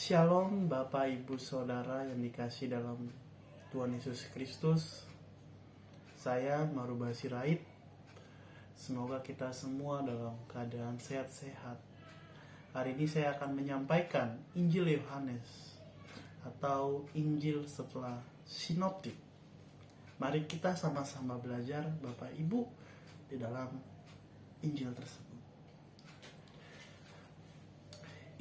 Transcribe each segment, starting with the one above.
Shalom Bapak Ibu Saudara yang dikasih dalam Tuhan Yesus Kristus. Saya Maruba Sirait. Semoga kita semua dalam keadaan sehat-sehat. Hari ini saya akan menyampaikan Injil Yohanes atau Injil setelah sinoptik. Mari kita sama-sama belajar Bapak Ibu di dalam Injil tersebut.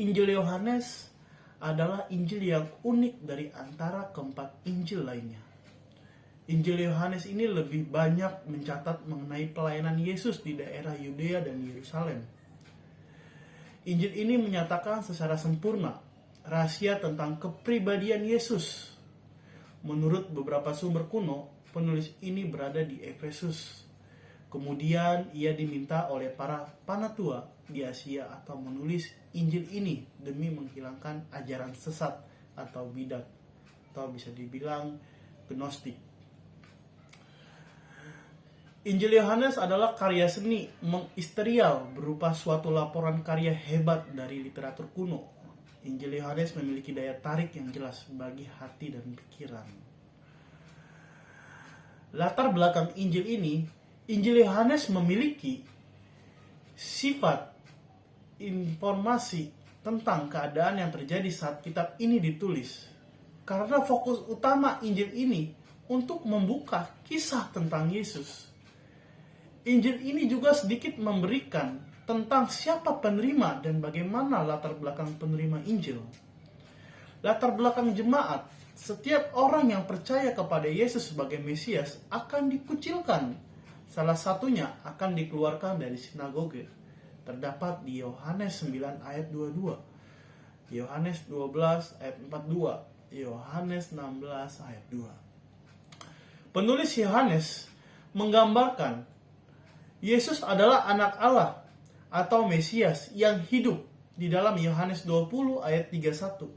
Injil Yohanes adalah Injil yang unik dari antara keempat Injil lainnya. Injil Yohanes ini lebih banyak mencatat mengenai pelayanan Yesus di daerah Yudea dan Yerusalem. Injil ini menyatakan secara sempurna rahasia tentang kepribadian Yesus. Menurut beberapa sumber kuno, penulis ini berada di Efesus. Kemudian ia diminta oleh para panatua di Asia atau menulis Injil ini demi menghilangkan ajaran sesat atau bidat, atau bisa dibilang gnostik. Injil Yohanes adalah karya seni mengisterial berupa suatu laporan karya hebat dari literatur kuno. Injil Yohanes memiliki daya tarik yang jelas bagi hati dan pikiran. Latar belakang Injil ini, Injil Yohanes memiliki sifat informasi tentang keadaan yang terjadi saat kitab ini ditulis. Karena fokus utama Injil ini untuk membuka kisah tentang Yesus. Injil ini juga sedikit memberikan tentang siapa penerima dan bagaimana latar belakang penerima Injil. Latar belakang jemaat, setiap orang yang percaya kepada Yesus sebagai Mesias akan dikucilkan. Salah satunya akan dikeluarkan dari sinagoge. Terdapat di Yohanes 9 ayat 22, Yohanes 12 ayat 42, Yohanes 16 ayat 2. Penulis Yohanes menggambarkan Yesus adalah anak Allah atau Mesias yang hidup di dalam Yohanes 20 ayat 31.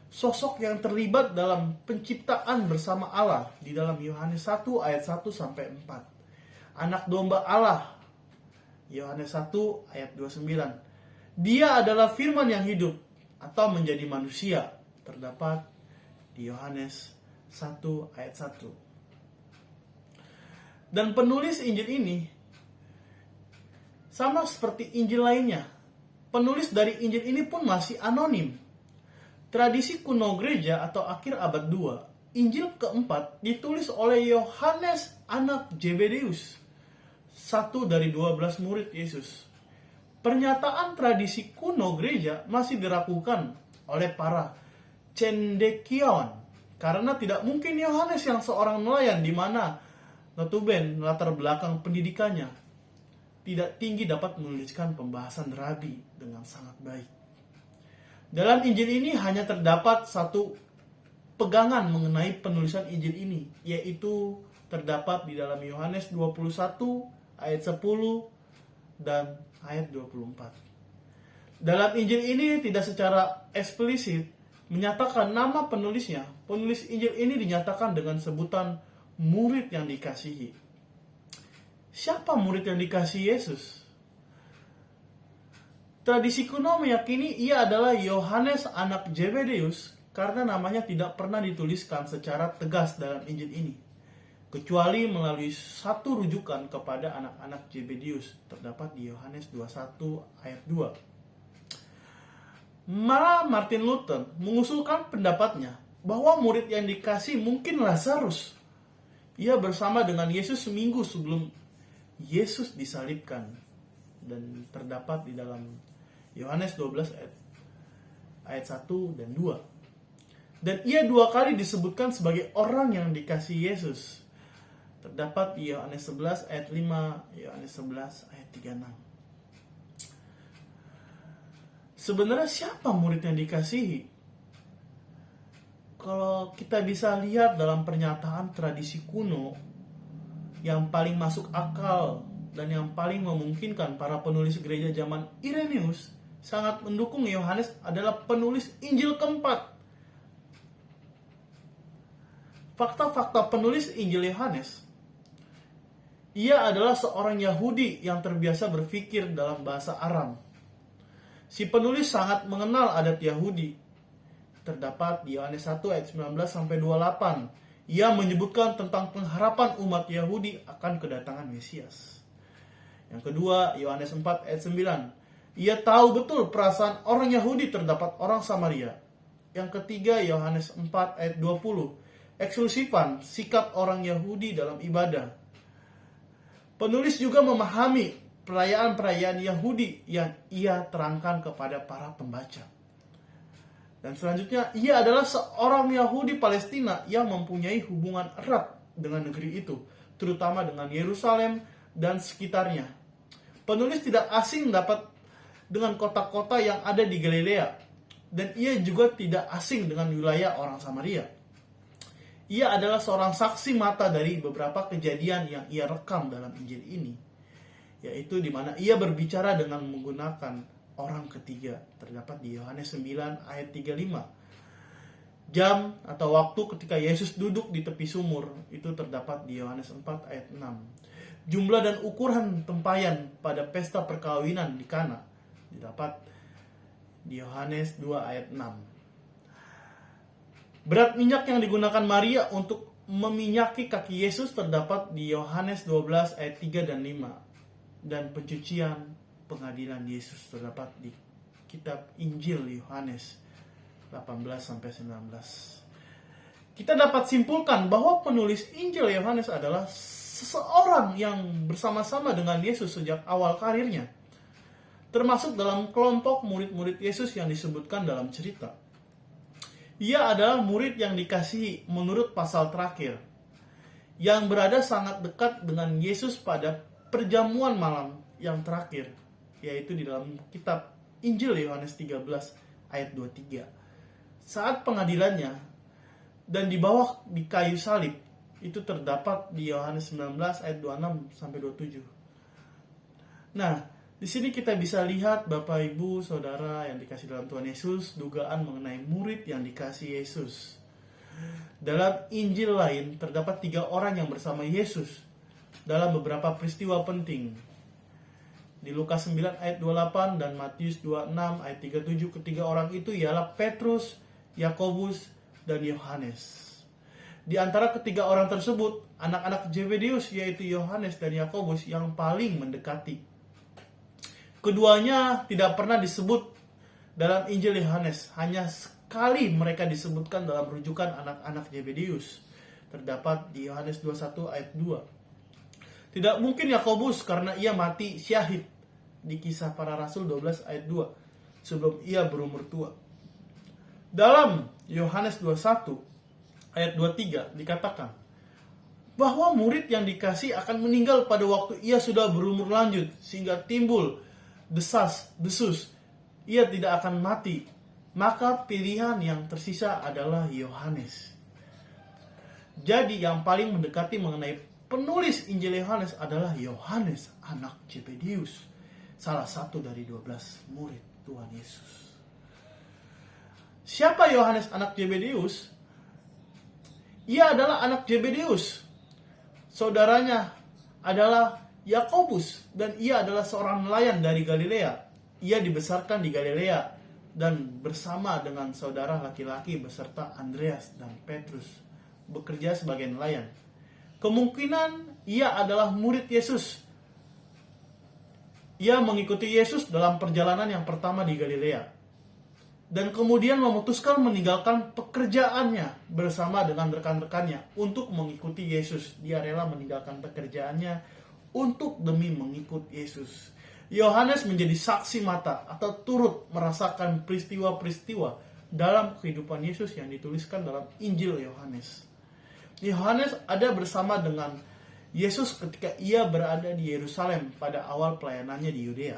Sosok yang terlibat dalam penciptaan bersama Allah di dalam Yohanes 1 ayat 1 sampai 4. Anak domba Allah, Yohanes 1 ayat 29. Dia adalah firman yang hidup atau menjadi manusia. Terdapat di Yohanes 1 ayat 1. Dan penulis Injil ini sama seperti Injil lainnya. Penulis dari Injil ini pun masih anonim. Tradisi kuno gereja atau akhir abad 2, Injil keempat ditulis oleh Yohanes anak Zebedeus, satu dari 12 murid Yesus. Pernyataan tradisi kuno gereja masih diragukan oleh para cendekiawan karena tidak mungkin Yohanes yang seorang nelayan di mana notabene latar belakang pendidikannya tidak tinggi dapat menuliskan pembahasan rabi dengan sangat baik. Dalam Injil ini hanya terdapat satu pegangan mengenai penulisan Injil ini, yaitu terdapat di dalam Yohanes 21 ayat 10 dan ayat 24. Dalam Injil ini tidak secara eksplisit menyatakan nama penulisnya. Penulis Injil ini dinyatakan dengan sebutan murid yang dikasihi. Siapa murid yang dikasihi Yesus? Tradisi kuno meyakini ia adalah Yohanes anak Zebedeus karena namanya tidak pernah dituliskan secara tegas dalam Injil ini, kecuali melalui satu rujukan kepada anak-anak Zebedeus, terdapat di Yohanes 21 ayat 2. Malah Martin Luther mengusulkan pendapatnya bahwa murid yang dikasih mungkin Lazarus. Ia bersama dengan Yesus seminggu sebelum Yesus disalibkan, dan terdapat di dalam Yohanes 12 ayat 1 dan 2. Dan ia 2 kali disebutkan sebagai orang yang dikasihi Yesus. Terdapat di Yohanes 11 ayat 5, Yohanes 11 ayat 36. Sebenarnya siapa murid yang dikasihi? Kalau kita bisa lihat dalam pernyataan tradisi kuno, yang paling masuk akal dan yang paling memungkinkan para penulis gereja zaman Irenaeus sangat mendukung Yohanes adalah penulis Injil keempat. Fakta-fakta penulis Injil Yohanes, ia adalah seorang Yahudi yang terbiasa berpikir dalam bahasa Aram. Si penulis sangat mengenal adat Yahudi. terdapat di Yohanes 1 ayat 19 sampai 28. Ia menyebutkan tentang pengharapan umat Yahudi akan kedatangan Mesias. Yang kedua, Yohanes 4 ayat 9. Ia tahu betul perasaan orang Yahudi terdapat orang Samaria. Yang ketiga, Yohanes 4 ayat 20. Eksklusifan sikap orang Yahudi dalam ibadah. Penulis juga memahami perayaan-perayaan Yahudi yang ia terangkan kepada para pembaca. Dan selanjutnya, ia adalah seorang Yahudi Palestina yang mempunyai hubungan erat dengan negeri itu, terutama dengan Yerusalem dan sekitarnya. Penulis tidak asing dengan kota-kota yang ada di Galilea, dan ia juga tidak asing dengan wilayah orang Samaria. Ia adalah seorang saksi mata dari beberapa kejadian yang ia rekam dalam Injil ini, yaitu di mana ia berbicara dengan menggunakan orang ketiga, terdapat di Yohanes 9 ayat 35. Jam atau waktu ketika Yesus duduk di tepi sumur itu terdapat di Yohanes 4 ayat 6. Jumlah dan ukuran tempayan pada pesta perkawinan di Kana didapat di Yohanes 2 ayat 6. Berat minyak yang digunakan Maria untuk meminyaki kaki Yesus terdapat di Yohanes 12 ayat 3 dan 5. Dan pencucian pengadilan Yesus terdapat di kitab Injil Yohanes 18 sampai 19. Kita dapat simpulkan bahwa penulis Injil Yohanes adalah seseorang yang bersama-sama dengan Yesus sejak awal karirnya, termasuk dalam kelompok murid-murid Yesus yang disebutkan dalam cerita. Ia adalah murid yang dikasihi menurut pasal terakhir, yang berada sangat dekat dengan Yesus pada perjamuan malam yang terakhir, yaitu di dalam kitab Injil Yohanes 13 ayat 23. Saat pengadilannya dan di bawah di kayu salib, itu terdapat di Yohanes 19 ayat 26 sampai 27. Nah, di sini kita bisa lihat Bapak, Ibu, Saudara yang dikasih dalam Tuhan Yesus, dugaan mengenai murid yang dikasih Yesus. Dalam Injil lain terdapat 3 orang yang bersama Yesus dalam beberapa peristiwa penting. Di Lukas 9 ayat 28 dan Matius 26 ayat 37, ketiga orang itu ialah Petrus, Yakobus, dan Yohanes. Di antara ketiga orang tersebut, anak-anak Zebedeus yaitu Yohanes dan Yakobus yang paling mendekati. Keduanya tidak pernah disebut dalam Injil Yohanes, hanya sekali mereka disebutkan dalam rujukan anak-anak Zebedeus, terdapat di Yohanes 21 ayat 2. Tidak mungkin Yakobus karena ia mati syahid di Kisah Para Rasul 12 ayat 2 sebelum ia berumur tua. Dalam Yohanes 21 ayat 23 dikatakan bahwa murid yang dikasih akan meninggal pada waktu ia sudah berumur lanjut, sehingga timbul desas-desus, ia tidak akan mati. Maka pilihan yang tersisa adalah Yohanes. Jadi yang paling mendekati mengenai penulis Injil Yohanes adalah Yohanes, anak Zebedeus, salah satu dari 12 murid Tuhan Yesus. Siapa Yohanes anak Zebedeus? Ia adalah anak Zebedeus. Saudaranya adalah Yakobus, dan ia adalah seorang nelayan dari Galilea. Ia dibesarkan di Galilea dan bersama dengan saudara laki-laki beserta Andreas dan Petrus bekerja sebagai nelayan. Kemungkinan ia adalah murid Yesus. Ia mengikuti Yesus dalam perjalanan yang pertama di Galilea, dan kemudian memutuskan meninggalkan pekerjaannya bersama dengan rekan-rekannya untuk mengikuti Yesus. Dia rela meninggalkan pekerjaannya untuk demi mengikut Yesus. Yohanes menjadi saksi mata atau turut merasakan peristiwa-peristiwa dalam kehidupan Yesus yang dituliskan dalam Injil Yohanes. Yohanes ada bersama dengan Yesus ketika ia berada di Yerusalem pada awal pelayanannya di Yudea.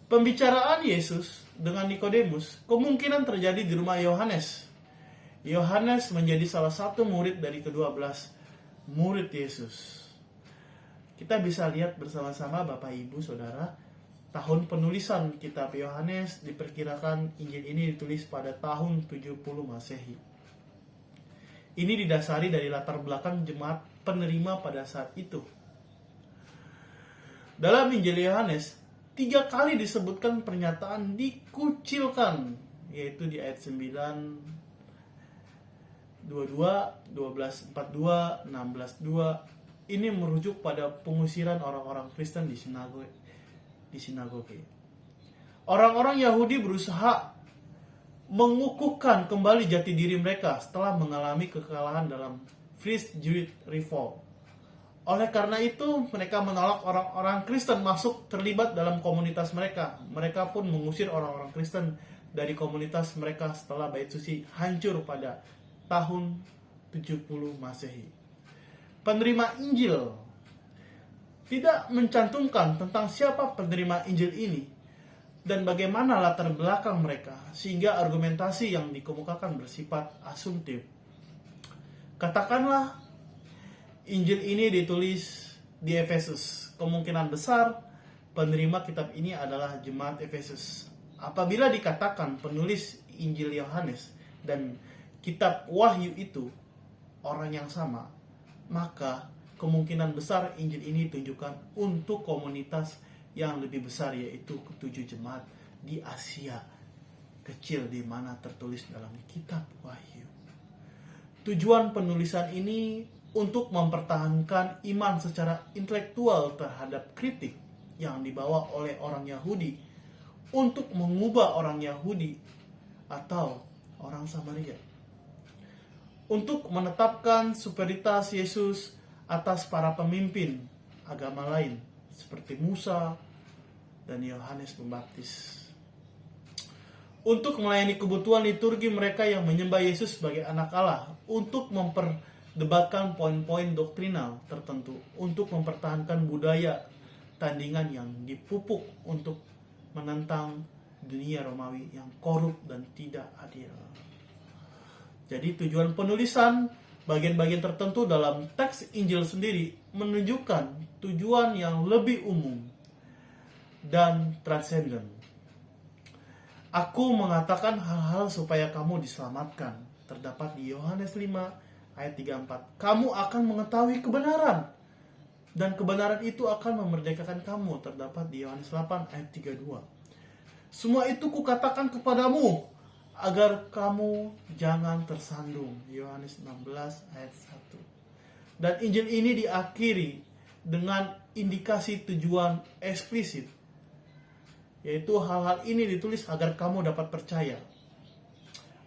Pembicaraan Yesus dengan Nikodemus kemungkinan terjadi di rumah Yohanes. Yohanes menjadi salah satu murid dari ke-12 murid Yesus. Kita bisa lihat bersama-sama Bapak, Ibu, Saudara, tahun penulisan kitab Yohanes diperkirakan Injil ini ditulis pada tahun 70 Masehi. Ini didasari dari latar belakang jemaat penerima pada saat itu. Dalam Injil Yohanes, 3 kali disebutkan pernyataan dikucilkan yaitu di ayat 9, 22, 12, 42, 16, 2. Ini merujuk pada pengusiran orang-orang Kristen di sinagoge. Orang-orang Yahudi berusaha mengukuhkan kembali jati diri mereka setelah mengalami kekalahan dalam First Jewish Revolt. Oleh karena itu, mereka menolak orang-orang Kristen masuk terlibat dalam komunitas mereka. Mereka pun mengusir orang-orang Kristen dari komunitas mereka setelah Bait Suci hancur pada tahun 70 Masehi. Penerima Injil tidak mencantumkan tentang siapa penerima Injil ini dan bagaimana latar belakang mereka, sehingga argumentasi yang dikemukakan bersifat asumtif. Katakanlah Injil ini ditulis di Efesus. Kemungkinan besar penerima kitab ini adalah jemaat Efesus. Apabila dikatakan penulis Injil Yohanes dan kitab Wahyu itu orang yang sama, maka kemungkinan besar Injil ini ditunjukkan untuk komunitas yang lebih besar, yaitu ketujuh jemaat di Asia kecil di mana tertulis dalam kitab Wahyu. Tujuan penulisan ini untuk mempertahankan iman secara intelektual terhadap kritik yang dibawa oleh orang Yahudi untuk mengubah orang Yahudi atau orang Samaria, untuk menetapkan superioritas Yesus atas para pemimpin agama lain seperti Musa dan Yohanes Pembaptis, untuk melayani kebutuhan liturgi mereka yang menyembah Yesus sebagai anak Allah, untuk memperdebatkan poin-poin doktrinal tertentu, untuk mempertahankan budaya tandingan yang dipupuk untuk menentang dunia Romawi yang korup dan tidak adil. Jadi tujuan penulisan bagian-bagian tertentu dalam teks Injil sendiri menunjukkan tujuan yang lebih umum dan transenden. Aku mengatakan hal-hal supaya kamu diselamatkan. Terdapat di Yohanes 5 ayat 34. Kamu akan mengetahui kebenaran, dan kebenaran itu akan memerdekakan kamu. Terdapat di Yohanes 8 ayat 32. Semua itu kukatakan kepadamu agar kamu jangan tersandung. Yohanes 16 ayat 1. Dan Injil ini diakhiri dengan indikasi tujuan eksplisit, yaitu hal-hal ini ditulis agar kamu dapat percaya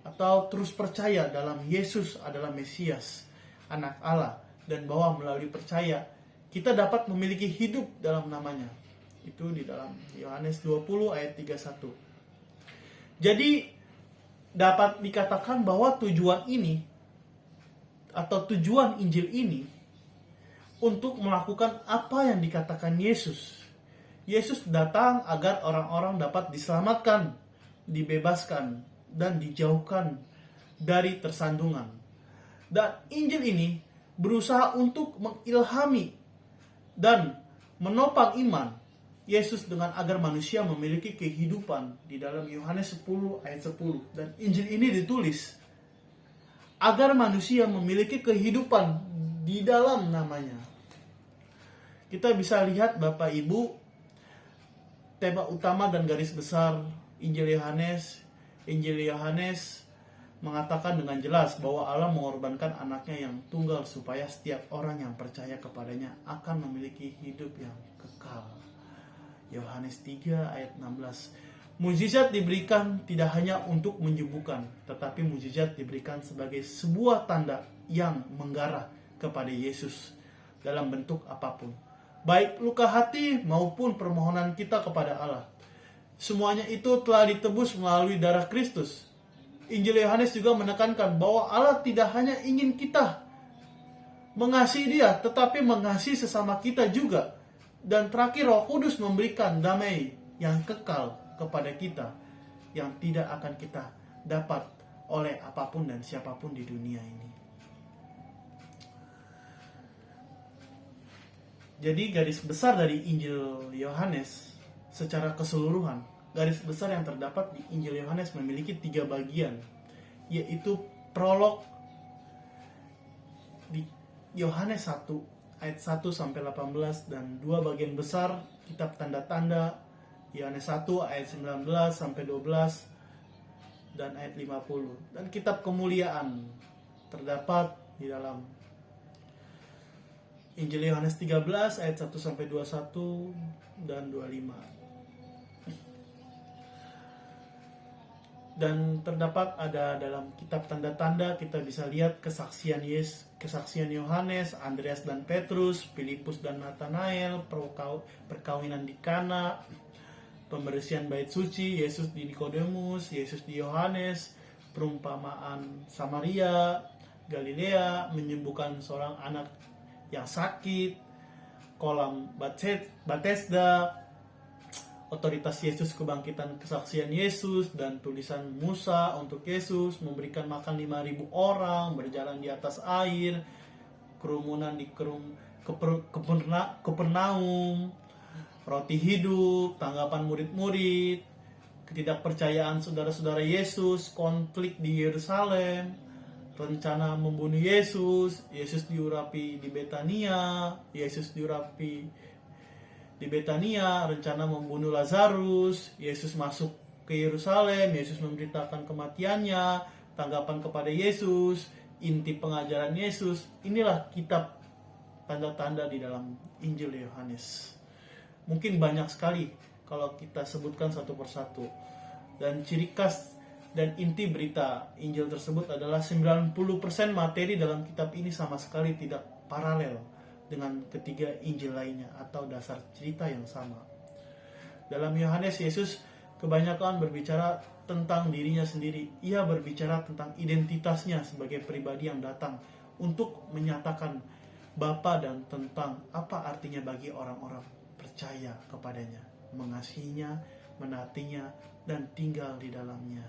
atau terus percaya dalam Yesus adalah Mesias, anak Allah, dan bahwa melalui percaya kita dapat memiliki hidup dalam namanya. Itu di dalam Yohanes 20 ayat 31. Jadi dapat dikatakan bahwa tujuan ini atau tujuan Injil ini untuk melakukan apa yang dikatakan Yesus. Yesus datang agar orang-orang dapat diselamatkan, dibebaskan, dan dijauhkan dari tersandungan. Dan Injil ini berusaha untuk mengilhami dan menopang iman Yesus dengan agar manusia memiliki kehidupan di dalam Yohanes 10 ayat 10. Dan Injil ini ditulis agar manusia memiliki kehidupan di dalam namanya. Kita bisa lihat Bapak Ibu, tema utama dan garis besar Injil Yohanes mengatakan dengan jelas bahwa Allah mengorbankan anaknya yang tunggal supaya setiap orang yang percaya kepadanya akan memiliki hidup yang kekal. Yohanes 3 ayat 16. Mukjizat diberikan tidak hanya untuk menyembuhkan, tetapi mukjizat diberikan sebagai sebuah tanda yang mengarah kepada Yesus dalam bentuk apapun, baik luka hati maupun permohonan kita kepada Allah. Semuanya itu telah ditebus melalui darah Kristus. Injil Yohanes juga menekankan bahwa Allah tidak hanya ingin kita mengasihi Dia, tetapi mengasihi sesama kita juga. Dan terakhir, Roh Kudus memberikan damai yang kekal kepada kita, yang tidak akan kita dapat oleh apapun dan siapapun di dunia ini. Jadi garis besar dari Injil Yohanes secara keseluruhan, garis besar yang terdapat di Injil Yohanes memiliki 3 bagian, yaitu prolog di Yohanes 1 ayat 1 sampai 18 dan 2 bagian besar kitab tanda-tanda Yohanes 1 ayat 19 sampai 12, dan ayat 50. Dan kitab kemuliaan terdapat di dalam Injil Yohanes 13 ayat 1 sampai 21 dan 25. Dan terdapat ada dalam kitab tanda-tanda, kita bisa lihat kesaksian Yohanes, Andreas dan Petrus, Filipus dan Nathanael, perkawinan di Kana, pembersihan bait suci, Yesus di Nikodemus, Yesus di Yohanes, perumpamaan Samaria, Galilea, menyembuhkan seorang anak yang sakit, kolam Bethesda, otoritas Yesus, kebangkitan kesaksian Yesus, dan tulisan Musa untuk Yesus, memberikan makan 5.000 orang, berjalan di atas air, kerumunan di Kapernaum, roti hidup, tanggapan murid-murid, ketidakpercayaan saudara-saudara Yesus, konflik di Yerusalem, rencana membunuh Yesus, Yesus diurapi di Betania, rencana membunuh Lazarus, Yesus masuk ke Yerusalem, Yesus memberitakan kematiannya, tanggapan kepada Yesus, inti pengajaran Yesus. Inilah kitab tanda-tanda di dalam Injil Yohanes. Mungkin banyak sekali kalau kita sebutkan satu persatu. Dan ciri khas dan inti berita Injil tersebut adalah 90% materi dalam kitab ini sama sekali tidak paralel dengan ketiga Injil lainnya atau dasar cerita yang sama. Dalam Yohanes, Yesus kebanyakan berbicara tentang dirinya sendiri. Ia berbicara tentang identitasnya sebagai pribadi yang datang untuk menyatakan Bapa dan tentang apa artinya bagi orang-orang percaya kepadanya, mengasihinya, menaatinya, dan tinggal di dalamnya.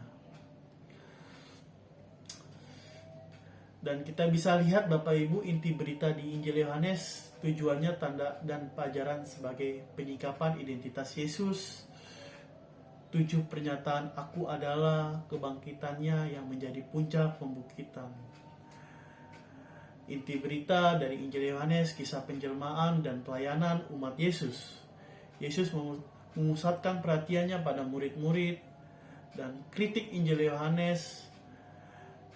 Dan kita bisa lihat Bapak Ibu, inti berita di Injil Yohanes tujuannya tanda dan pelajaran sebagai penyikapan identitas Yesus. 7 pernyataan aku adalah kebangkitannya yang menjadi puncak pembuktitan. Inti berita dari Injil Yohanes, kisah penjelmaan dan pelayanan umat Yesus. Yesus memusatkan perhatiannya pada murid-murid, dan kritik Injil Yohanes,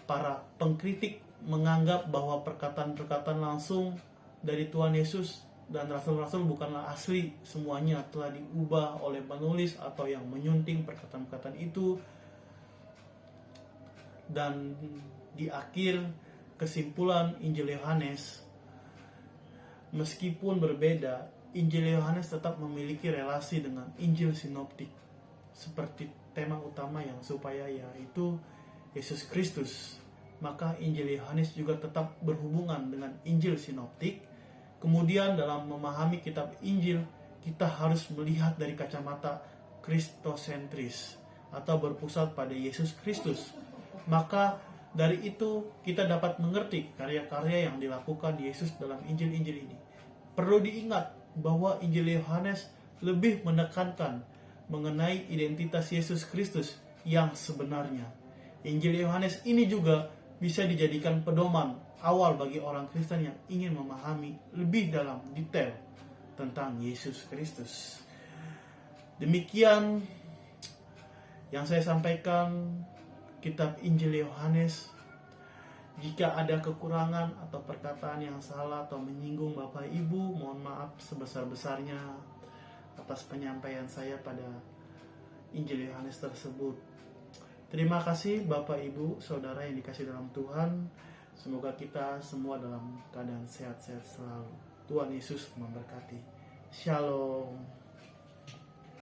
para pengkritik menganggap bahwa perkataan-perkataan langsung dari Tuhan Yesus dan rasul-rasul bukanlah asli, semuanya telah diubah oleh penulis atau yang menyunting perkataan-perkataan itu. Dan di akhir kesimpulan Injil Yohanes, meskipun berbeda, Injil Yohanes tetap memiliki relasi dengan Injil Sinoptik, seperti tema utama yang supaya yaitu Yesus Kristus. Maka Injil Yohanes juga tetap berhubungan dengan Injil Sinoptik. Kemudian dalam memahami kitab Injil, kita harus melihat dari kacamata kristosentris atau berpusat pada Yesus Kristus. Maka dari itu kita dapat mengerti karya-karya yang dilakukan Yesus dalam Injil-Injil ini. Perlu diingat bahwa Injil Yohanes lebih menekankan mengenai identitas Yesus Kristus yang sebenarnya. Injil Yohanes ini juga bisa dijadikan pedoman awal bagi orang Kristen yang ingin memahami lebih dalam detail tentang Yesus Kristus. Demikian yang saya sampaikan kitab Injil Yohanes. Jika ada kekurangan atau perkataan yang salah atau menyinggung Bapak Ibu, mohon maaf sebesar-besarnya atas penyampaian saya pada Injil Yohanes tersebut. Terima kasih Bapak Ibu, Saudara yang dikasihi dalam Tuhan. Semoga kita semua dalam keadaan sehat-sehat selalu. Tuhan Yesus memberkati. Shalom.